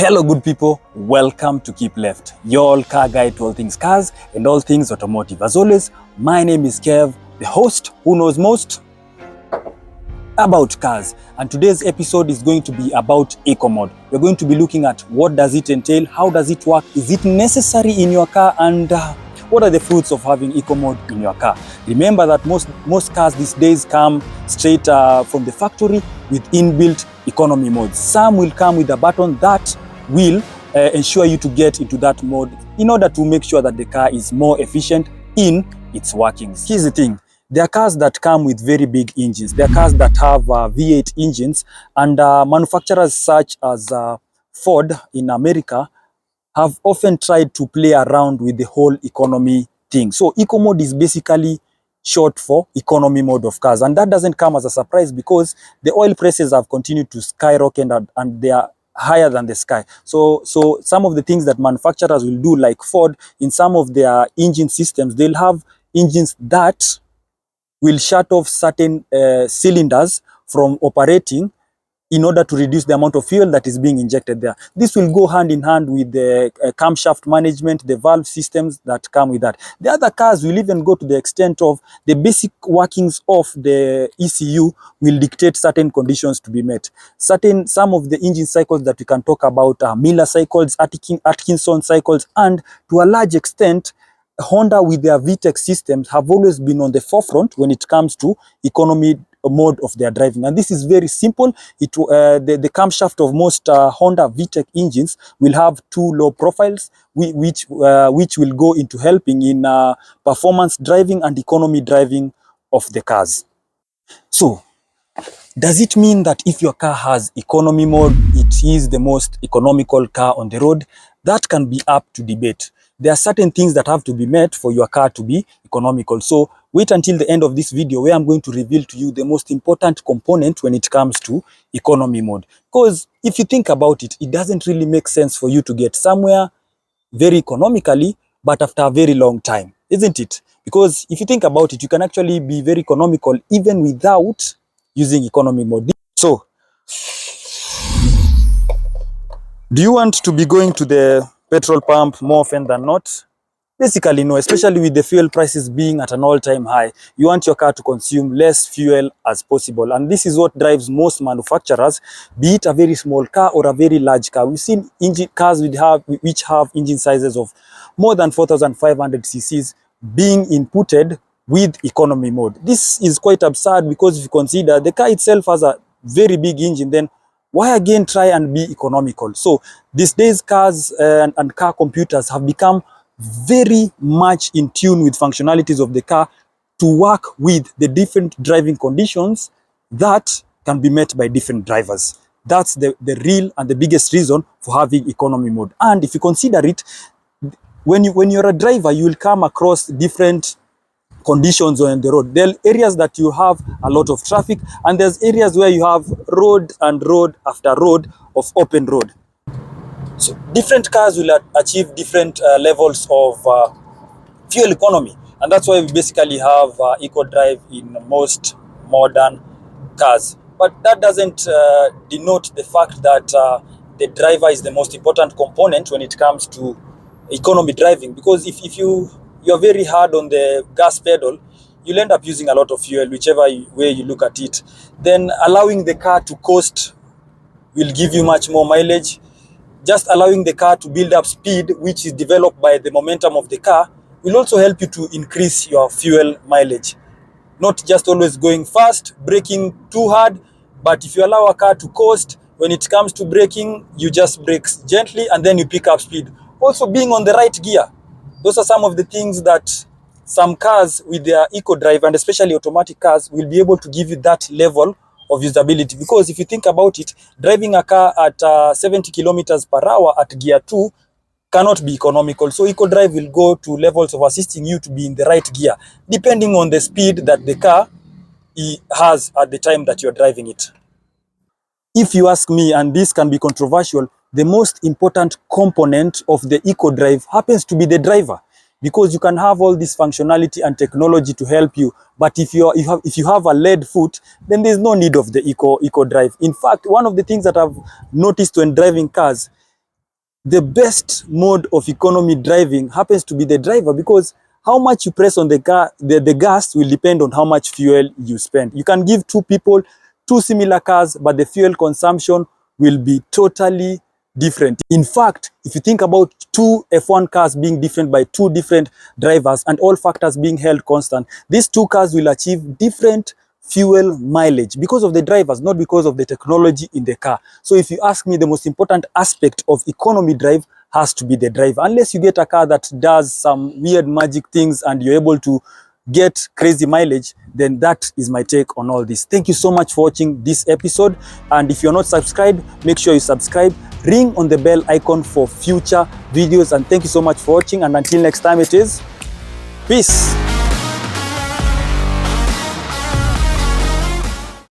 Hello good people, welcome to Keep Left, your car guide to all things cars and all things automotive. As always, my name is Kev, the host who knows most about cars, and today's episode is going to be about eco mode. We're going to be looking at what does it entail, how does it work, is it necessary in your car, and what are the fruits of having eco mode in your car. Remember that most cars these days come straight from the factory with inbuilt economy modes. Some will come with a button that will ensure you to get into that mode in order to make sure that the car is more efficient in its workings. Here's the thing. There are cars that come with very big engines. There are cars that have V8 engines, and manufacturers such as Ford in America have often tried to play around with the whole economy thing. So eco mode is basically short for economy mode of cars, and that doesn't come as a surprise because the oil prices have continued to skyrocket and they are higher than the sky. So some of the things that manufacturers will do, like Ford, in some of their engine systems, they'll have engines that will shut off certain cylinders from operating in order to reduce the amount of fuel that is being injected there. This will go hand in hand with the camshaft management, the valve systems that come with that. The other cars will even go to the extent of the basic workings of the ECU will dictate certain conditions to be met. Some of the engine cycles that we can talk about are Miller cycles, Atkinson cycles, and to a large extent, Honda with their VTEC systems have always been on the forefront when it comes to economy mode of their driving, and this is very simple. The camshaft of most Honda VTEC engines will have two low profiles, which will go into helping in performance driving and economy driving of the cars. So, does it mean that if your car has economy mode, it is the most economical car on the road? That can be up to debate. There are certain things that have to be met for your car to be economical. So wait until the end of this video where I'm going to reveal to you the most important component when it comes to economy mode. Because if you think about it, it doesn't really make sense for you to get somewhere very economically, but after a very long time, isn't it? Because if you think about it, you can actually be very economical even without using economy mode. So, do you want to be going to the petrol pump more often than not? Basically, no, especially with the fuel prices being at an all-time high. You want your car to consume less fuel as possible. And this is what drives most manufacturers, be it a very small car or a very large car. We've seen cars which have engine sizes of more than 4,500 cc's being inputted with economy mode. This is quite absurd because if you consider the car itself has a very big engine, then why again try and be economical? So these days cars and car computers have become very much in tune with functionalities of the car to work with the different driving conditions that can be met by different drivers. That's the real and the biggest reason for having economy mode. And if you consider it, when you're a driver, you will come across different conditions on the road. There are areas that you have a lot of traffic, and there's areas where you have road and road after road of open road. So different cars will achieve different levels of fuel economy, and that's why we basically have eco drive in most modern cars. But that doesn't denote the fact that the driver is the most important component when it comes to economy driving, because if you're very hard on the gas pedal, you'll end up using a lot of fuel, whichever way you look at it. Then allowing the car to coast will give you much more mileage. Just allowing the car to build up speed, which is developed by the momentum of the car, will also help you to increase your fuel mileage. Not just always going fast, braking too hard, but if you allow a car to coast, when it comes to braking, you just brake gently and then you pick up speed. Also being on the right gear. Those are some of the things that some cars with their eco drive, and especially automatic cars, will be able to give you that level of usability. Because if you think about it, driving a car at 70 kilometers per hour at gear 2 cannot be economical. So eco drive will go to levels of assisting you to be in the right gear, depending on the speed that the car has at the time that you're driving it. If you ask me, and this can be controversial, the most important component of the eco drive happens to be the driver. Because you can have all this functionality and technology to help you, but if you have a lead foot, then there's no need of the eco drive. In fact, one of the things that I've noticed when driving cars the best mode of economy driving happens to be the driver, because how much you press on the car, the gas will depend on how much fuel you spend. You can give two people two similar cars, but the fuel consumption will be totally different. In fact, if you think about two F1 cars being different by two different drivers and all factors being held constant, these two cars will achieve different fuel mileage because of the drivers, not because of the technology in the car. So if you ask me, the most important aspect of economy drive has to be the driver. Unless you get a car that does some weird magic things and you're able to get crazy mileage, then that is my take on all this. Thank you so much for watching this episode, and if you're not subscribed, make sure you subscribe, ring on the bell icon for future videos, and thank you so much for watching, and until next time, it is peace.